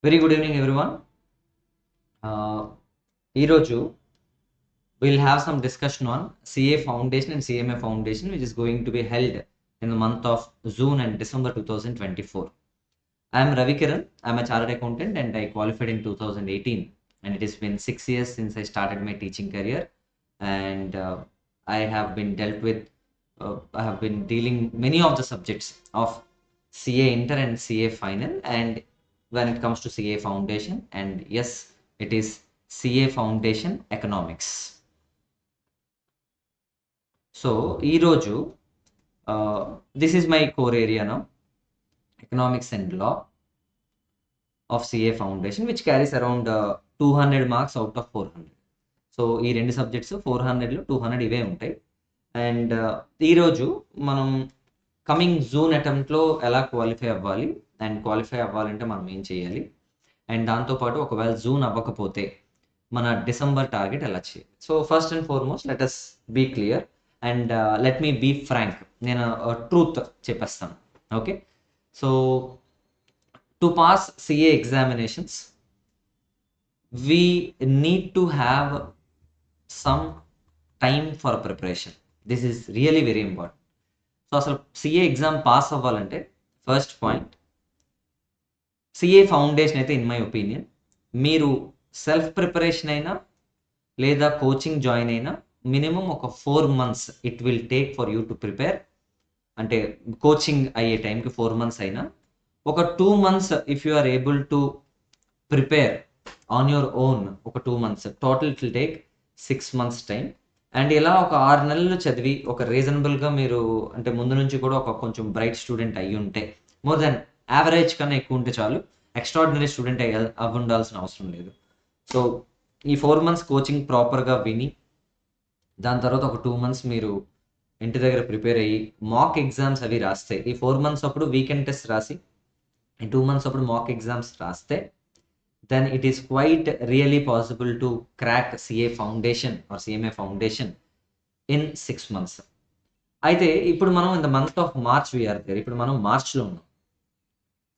Very good evening, everyone. ఈరోజు we'll have some discussion on CA Foundation and CMA Foundation, which is going to be held in the month of June and December 2024. I am Ravi Kiran. I am a chartered accountant and I qualified in 2018. And it has been 6 years since I started my teaching career. And I have been I have been dealing many of the subjects of CA Inter and CA Final. And when it comes to CA Foundation, and yes, it is CA Foundation Economics. So, ఈరోజు this is my core area now, economics and law of CA Foundation, which carries around 200 marks out of 400. So ఈ రెండు subjects 400లో 200 ఇవే ఉంటాయి. And ఈరోజు మనం coming June అటెంప్ట్లో ఎలా qualify అవ్వాలి, and qualify అవ్వాలంటే మనం ఏం చేయాలి, అండ్ దాంతోపాటు ఒకవేళ జూన్ అవ్వకపోతే మన డిసెంబర్ టార్గెట్ ఎలా చేయాలి. So first and foremost let us be clear and let me be frank. నేను ట్రూత్ చెప్పేస్తాను. Okay, so to pass CA examinations, we need to have some time for preparation. This is really very important. So అసలు CA exam pass అవ్వాలంటే first point, CA foundation అయితే in my opinion మీరు self preparation అయినా లేదా coaching join అయినా minimum ఒక 4 months it will take for you to prepare. అంటే coaching అయ్యే టైంకి 4 months అయినా, ఒక 2 months if you are able to prepare on your own, ఒక 2 months total it will take 6 months time. And ఇలా ఒక 6 నెలలు చదివి ఒక రీజనబుల్గా మీరు అంటే ముందు నుంచి కూడా ఒక కొంచెం బ్రైట్ స్టూడెంట్ అయ్యి ఉంటే, మోర్ దెన్ యావరేజ్ కన్నా ఎక్కువ ఉంటే చాలు, ఎక్స్ట్రాడినరీ స్టూడెంట్ అవ్వ ఉండాల్సిన అవసరం లేదు. సో ఈ 4 months కోచింగ్ ప్రాపర్గా విని దాని తర్వాత ఒక 2 months మీరు ఇంటి దగ్గర ప్రిపేర్ అయ్యి మాక్ ఎగ్జామ్స్ అవి రాస్తే, ఈ 4 months అప్పుడు వీకెండ్ టెస్ట్ రాసి ఈ 2 months అప్పుడు మాక్ ఎగ్జామ్స్ రాస్తే, then it is quite really possible to crack CA Foundation or CMA Foundation in 6 months. అయితే ఇప్పుడు మనం in the month of March we are there. ఇప్పుడు మనం మార్చ్లో ఉన్నాం.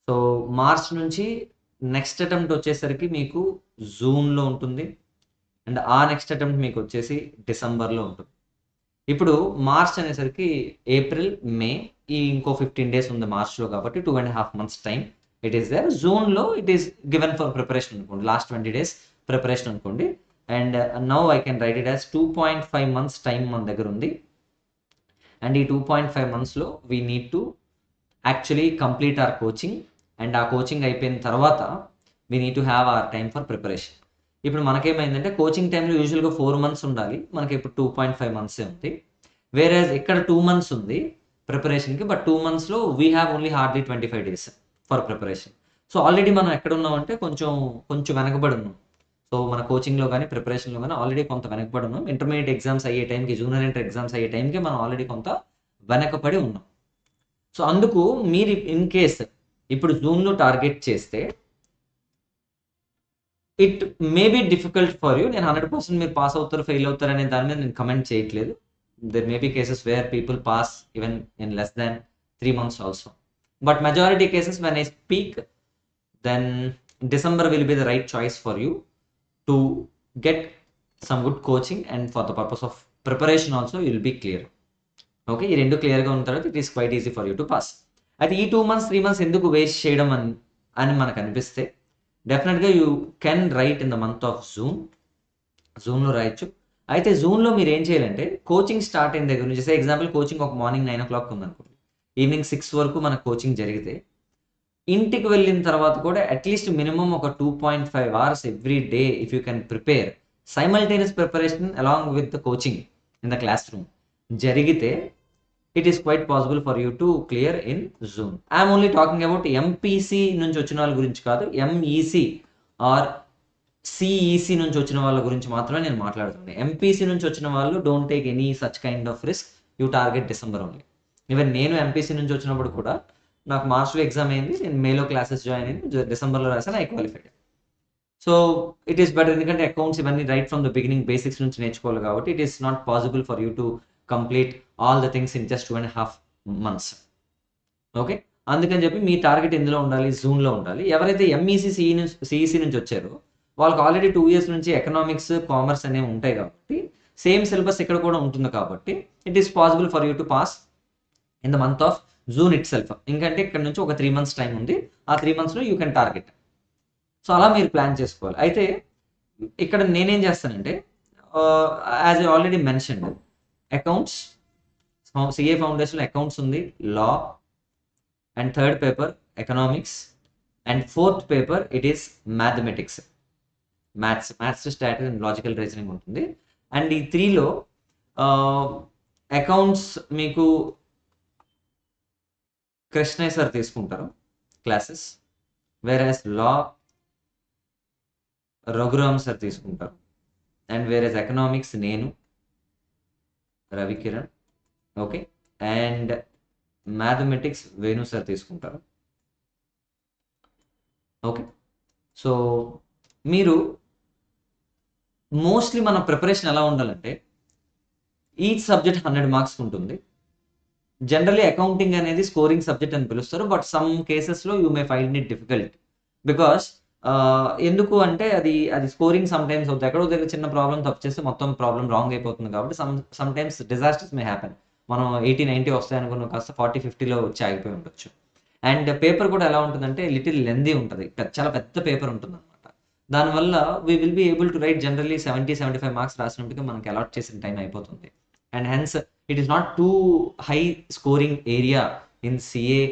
సో మార్చ్ నుంచి నెక్స్ట్ అటెంప్ట్ వచ్చేసరికి మీకు జూన్లో ఉంటుంది, అండ్ ఆ నెక్స్ట్ అటెంప్ట్ మీకు వచ్చేసి డిసెంబర్లో ఉంటుంది. ఇప్పుడు మార్చ్ అనేసరికి ఏప్రిల్, మే, ఈ ఇంకో 15 days ఉంది మార్చ్లో, కాబట్టి 2.5 months time it is there. జూన్లో it is given for preparation అనుకోండి, లాస్ట్ 20 days ప్రిపరేషన్ అనుకోండి. And now I can write it as 2.5 months time మన దగ్గర ఉంది. అండ్ ఈ 2.5 monthsలో we need to actually complete our coaching. And ఆ coaching అయిపోయిన తర్వాత we need to have our time for preparation. ఇప్పుడు మనకేమైందంటే కోచింగ్ టైంలో యూజువల్గా 4 months ఉండాలి, మనకి ఇప్పుడు 2.5 months ఉంది. వేరే ఇక్కడ 2 months ఉంది ప్రిపరేషన్కి, బట్ 2 monthsలో we have only hardly 25 days for preparation. So already మనం ఎక్కడ ఉన్నామంటే కొంచెం వెనకబడి ఉన్నాం. సో మన కోచింగ్లో కానీ ప్రిపరేషన్లో కానీ ఆల్రెడీ కొంత వెనకబడి ఉన్నాం. ఇంటర్మీడియట్ ఎగ్జామ్స్ అయ్యే టైంకి, జూనియర్ ఇంటర్ ఎగ్జామ్స్ అయ్యే టైంకి మనం ఆల్రెడీ కొంత వెనకబడి ఉన్నాం. సో అందుకు మీరు ఇన్ కేస్ ఇప్పుడు జూన్లో టార్గెట్ చేస్తే it may be difficult for you. నేను 100% మీరు పాస్ అవుతారు ఫెయిల్ అవుతారు అనే దాని మీద నేను కమెంట్ చేయట్లేదు. There may be cases where people pass even in less than 3 months also. But majority cases when I speak, then December will be the right choice for you to get some good coaching, and for the purpose of preparation also you will be clear. Okay, ఈ రెండు క్లియర్గా ఉన్న తర్వాత it is quiet easy for you to pass. అయితే ఈ 2 months 3 months ఎందుకు waste చేయడం అని మనకు అనిపిస్తే, డెఫినెట్గా you can write in the month of జూన్లో రాయొచ్చు. అయితే జూన్లో మీరు ఏం చేయాలంటే, కోచింగ్ స్టార్ట్ అయిన దగ్గర నుంచి, సే ఎగ్జాంపుల్ కోచింగ్ ఒక మార్నింగ్ 9 o'clock ఉందనుకోండి, ఈవినింగ్ 6 వరకు మన కోచింగ్ జరిగితే, ఇంటికి వెళ్ళిన తర్వాత కూడా అట్లీస్ట్ మినిమం ఒక 2.5 hours every day if you can prepare, simultaneous preparation along with the coaching in the classroom జరిగితే, it is quite possible for you to clear in June. I'm only talking about MPC నుంచి వచ్చిన వాళ్ళ గురించి కాదు, MEC are CEC నుంచి వచ్చిన వాళ్ళ గురించి మాత్రమే నేను మాట్లాడుతున్నాను. MPC నుంచి వచ్చిన వాళ్ళు don't take any such kind of risk, you target December only. Even నేను MPC నుంచి వచ్చినప్పుడు కూడా నాకు మార్చ్లో ఎగ్జామ్ అయింది, నేను మేలో క్లాసెస్ జాయిన్ అయింది, డిసెంబర్లో రాసాను, I qualified. So it is better, ఎందుకంటే అకౌంట్స్ ఇవన్నీ right from the beginning basics నుంచి నేర్చుకోవాలి, కాబట్టి it is not possible for you to complete all the things in just 2.5 months. Okay, అందుకని చెప్పి మీ టార్గెట్ ఎందులో ఉండాలి? జూన్‌లో ఉండాలి. ఎవరైతే ఎంఈసీ, సీఈసీ నుంచి వచ్చారో వాళ్ళకి ఆల్రెడీ 2 ఇయర్స్ నుంచి ఎకనామిక్స్, కామర్స్ అనేవి ఉంటాయి కాబట్టి సేమ్ సిలబస్ ఇక్కడ కూడా ఉంటుంది కాబట్టి it is possible for you to pass in the month of June itself. ఇంకంటే ఇక్కడ నుంచి ఒక 3 మంత్స్ టైం ఉంది. ఆ 3 మంత్స్‌లో యూ కెన్ టార్గెట్. సో అలా మీరు ప్లాన్ చేసుకోవాలి. అయితే ఇక్కడ నేనేం చేస్తానంటే as I already mentioned accounts, CA ఫౌండేషన్‌లో అకౌంట్స్ ఉంది, law and third paper economics and fourth paper it is mathematics, maths strategy and logical reasoning ఉంటుంది. అండ్ ఈ 3లో అకౌంట్స్ మీకు కృష్ణయ్య సార్ తీసుకుంటారు క్లాసెస్, వేరేస్ లా రఘురామ్ సార్ తీసుకుంటారు, అండ్ వేరేస్ ఎకనామిక్స్ నేను Ravikiran, okay, and mathematics Venu sir తీసుకుంటారు. ఓకే, సో మీరు మోస్ట్లీ మన ప్రిపరేషన్ ఎలా ఉండాలంటే ఈచ్ సబ్జెక్ట్ 100 మార్క్స్ ఉంటుంది. జనరలీ అకౌంటింగ్ అనేది స్కోరింగ్ సబ్జెక్ట్ అని పిలుస్తారు, బట్ సమ్ కేసెస్లో you may find it difficult because ఎందుకు అంటే అది స్కోరింగ్ సమ్ టైమ్స్ అవుతుంది. ఎక్కడో దగ్గర చిన్న ప్రాబ్లం తప్పు చేస్తే మొత్తం ప్రాబ్లం రాంగ్ అయిపోతుంది కాబట్టి some times disasters may happen. మనం 80-90 వస్తాయి అనుకున్న కాస్త 40-50లో వచ్చి ఆగిపోయి ఉండొచ్చు. అండ్ పేపర్ కూడా ఎలా ఉంటుందంటే లిటిల్ లెందీ ఉంటుంది, చాలా పెద్ద పేపర్ ఉంటుంది అనమాట. దానివల్ల we will be able to write generally 70-75 marks రాసినట్టుగా మనకి అలాట్ చేసిన టైం అయిపోతుంది. And hence it is not too high scoring area in CA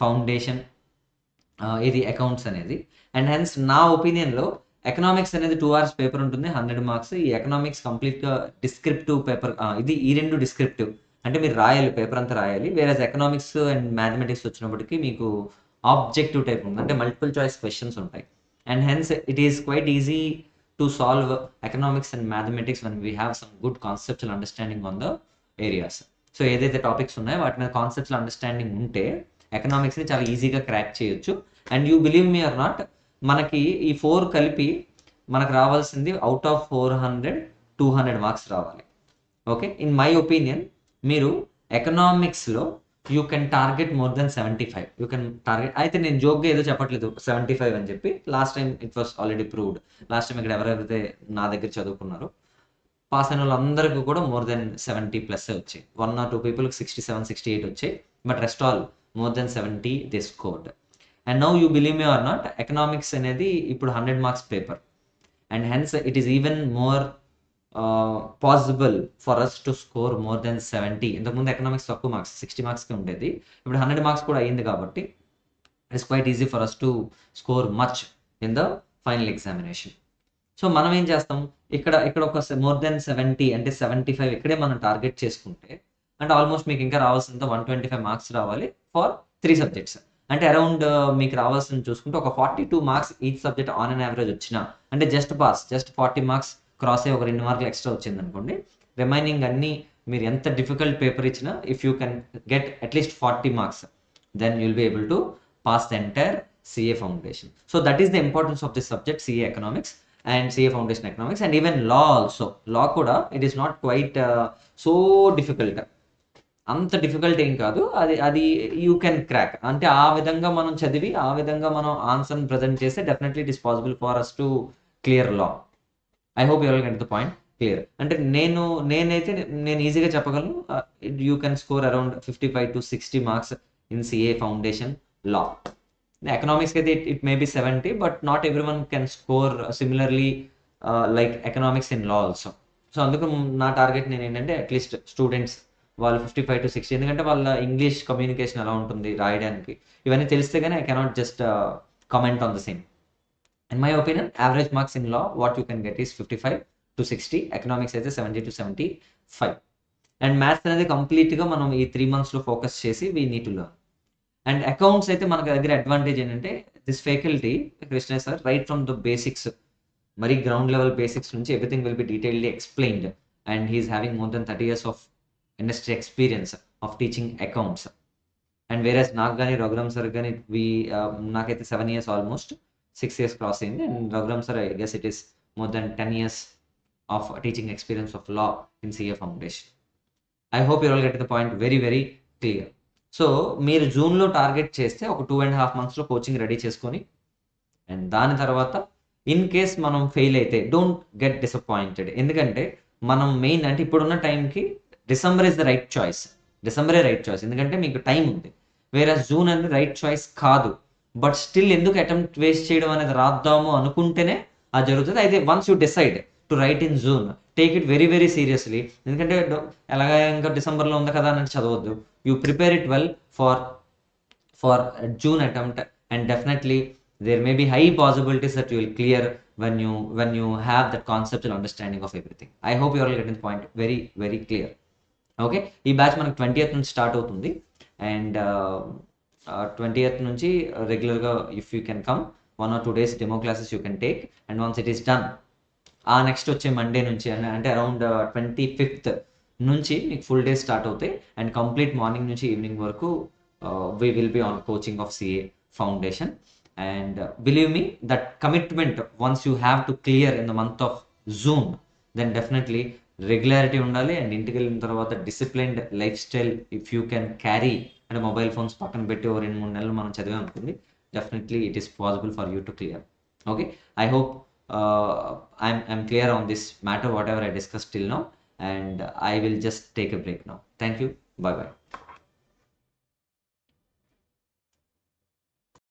foundation, ఇది అకౌంట్స్ అనేది. అండ్ హెన్స్ నా ఒపీనియన్లో ఎకనామిక్స్ అనేది 2 hours పేపర్ ఉంటుంది, 100 మార్క్స్. ఈ ఎకనామిక్స్ కంప్లీట్గా డిస్క్రిప్టివ్ పేపర్, ఈ రెండు డిస్క్రిప్టివ్ అంటే మీరు రాయాలి, పేపర్ అంతా రాయాలి. వేరే ఎకనామిక్స్ అండ్ మ్యాథమెటిక్స్ వచ్చినప్పటికీ మీకు ఆబ్జెక్టివ్ టైప్ ఉంటుంది, అంటే మల్టిపుల్ చాయిస్ క్వశ్చన్స్ ఉంటాయి. And hence it is quiet easy to solve economics and mathematics when we have some good conceptual understanding on the areas. So ఏదైతే topics ఉన్నాయో వాటి మీద conceptual understanding ఉంటే ఎకనామిక్స్ని చాలా ఈజీగా క్రాక్ చేయొచ్చు. And you believe me or not, మనకి ఈ 4 కలిపి మనకు రావాల్సింది అవుట్ ఆఫ్ 400 200 మార్క్స్ రావాలి. ఓకే, ఇన్ మై ఒపీనియన్ మీరు ఎకనామిక్స్లో you can target more than 75. You can target. అయితే నేను జోక్గా ఏదో చెప్పట్లేదు 75 అని చెప్పి. Last time it was already proved. Last time ఇక్కడ ఎవరైతే నా దగ్గర చదువుకున్నారో పాస్ అయిన వాళ్ళందరికీ కూడా మోర్ దెన్ 70+ వచ్చాయి. 1 or 2 పీపుల్కి 67-68 వచ్చాయి, but rest all more than 70 they scored. And now you believe me or not, economics అనేది ఇప్పుడు 100 marks paper. And hence it is even more possible for us to score more than 70. ఇంతకుముందు economics తక్కువ marks 60 మార్క్స్కి ఉండేది, ఇప్పుడు 100 marks కూడా అయ్యింది కాబట్టి it's quite easy for us to score much in the final examination. So మనం ఏం చేస్తాం, ఇక్కడ ఒక మోర్ దెన్ 70 అంటే 75 ఇక్కడే మనం టార్గెట్ చేసుకుంటే, అంటే ఆల్మోస్ట్ మీకు ఇంకా రావాల్సినంత 125 మార్క్స్ రావాలి ఫర్ 3 సబ్జెక్ట్స్. అంటే అరౌండ్ మీకు రావాల్సింది చూసుకుంటే ఒక 42 marks each subject on an average వచ్చిన, అంటే జస్ట్ 40 మార్క్స్ క్రాస్ అయ్యి ఒక 2 మార్కులు ఎక్స్ట్రా వచ్చింది అనుకోండి, రిమైనింగ్ అన్నీ మీరు ఎంత డిఫికల్ట్ పేపర్ ఇచ్చినా if you can get at least 40 marks then you'll be able to pass the entire CA foundation. So that is the importance of this subject CA economics and CA Foundation Economics, and even law also. Law కూడా it is not quite so difficult. అంత difficult ఏం కాదు, అది you can crack. అంటే ఆ విధంగా మనం చదివి ఆ విధంగా మనం ఆన్సర్ని ప్రజెంట్ చేస్తే definitely it is possible for us to clear law. I hope you all get the point clear. అంటే నేను ఈజీగా చెప్పగలను, you can score around 55-60 marks in CA foundation law. ఎకనామిక్స్కి అయితే it may be 70, but not everyone can score similarly like economics in law also. So అందుకు నా target నేను ఏంటంటే అట్లీస్ట్ స్టూడెంట్స్ వాళ్ళు 55-60, ఎందుకంటే వాళ్ళ ఇంగ్లీష్ కమ్యూనికేషన్ ఎలా ఉంటుంది రాయడానికి, ఇవన్నీ తెలిస్తే కానీ I cannot just comment on the same. In my opinion average marks in law what you can get is 55-60, economics అయితే 70-75. అండ్ మ్యాథ్స్ అనేది కంప్లీట్గా మనం ఈ 3 monthsలో ఫోకస్ చేసి we need to learn. And accounts అయితే మనకి దగ్గర అడ్వాంటేజ్ ఏంటంటే this faculty Krishna sir right from the basics, మరి గ్రౌండ్ లెవెల్ బేసిక్స్ నుంచి everything will be detailedly explained. And he is having more than 30 years of industry experience of teaching accounts. And whereas నాకు కానీ Raghuram sir కానీ నాకైతే 7 years almost, 6 years cross అయింది. And Raghuram sir I guess it is more than 10 years of teaching experience of law in CA foundation. I hope you all get the point very very clear. So మీరు జూన్లో target చేస్తే ఒక 2.5 monthsలో coaching ready చేసుకొని, and దాని తర్వాత in case మనం fail అయితే డోంట్ గెట్ డిసప్పాయింటెడ్. ఎందుకంటే మనం మెయిన్ అంటే ఇప్పుడున్న టైంకి December is the right choice. డిసెంబరే రైట్ చాయిస్, ఎందుకంటే మీకు టైం ఉంది. వేరే జూన్ అనేది రైట్ చాయిస్ కాదు. బట్ స్టిల్ ఎందుకు అటెంప్ట్ వేస్ట్ చేయడం అనేది రాద్దాము అనుకుంటేనే అది జరుగుతుంది. అయితే once you decide to write in June, take it very very seriously. ఎందుకంటే ఎలాగా ఇంకా డిసెంబర్లో ఉంది కదా అని చదవద్దు. You prepare it well for June attempt, and definitely there may be high possibilities that you will clear when you have that conceptual understanding of everything. I hope you are all getting the point very very clear. Okay, ఈ batch మనకు 20th నుంచి start అవుతుంది. And 20th నుంచి రెగ్యులర్గా if you can come 1 or 2 days demo classes you can take. And once it is done, ఆ next వచ్చే Monday నుంచి అంటే అరౌండ్ 25th నుంచి మీకు ఫుల్ డే స్టార్ట్ అవుతాయి. అండ్ కంప్లీట్ మార్నింగ్ నుంచి ఈవినింగ్ వరకు we will be on coaching of CA foundation. And believe me, that commitment once you have to clear in the month of June, then definitely regularity ఉండాలి. And ఇంటికి వెళ్ళిన తర్వాత disciplined life style if you can carry, అంటే mobile phones పక్కన పెట్టి ఓ 2-3 నెలలు మనం చదివాం అనుకోండి, definitely it is possible for you to clear. Okay, I hope I'm clear on this matter, whatever I discussed till now, and I will just take a break now. Thank you. Bye bye.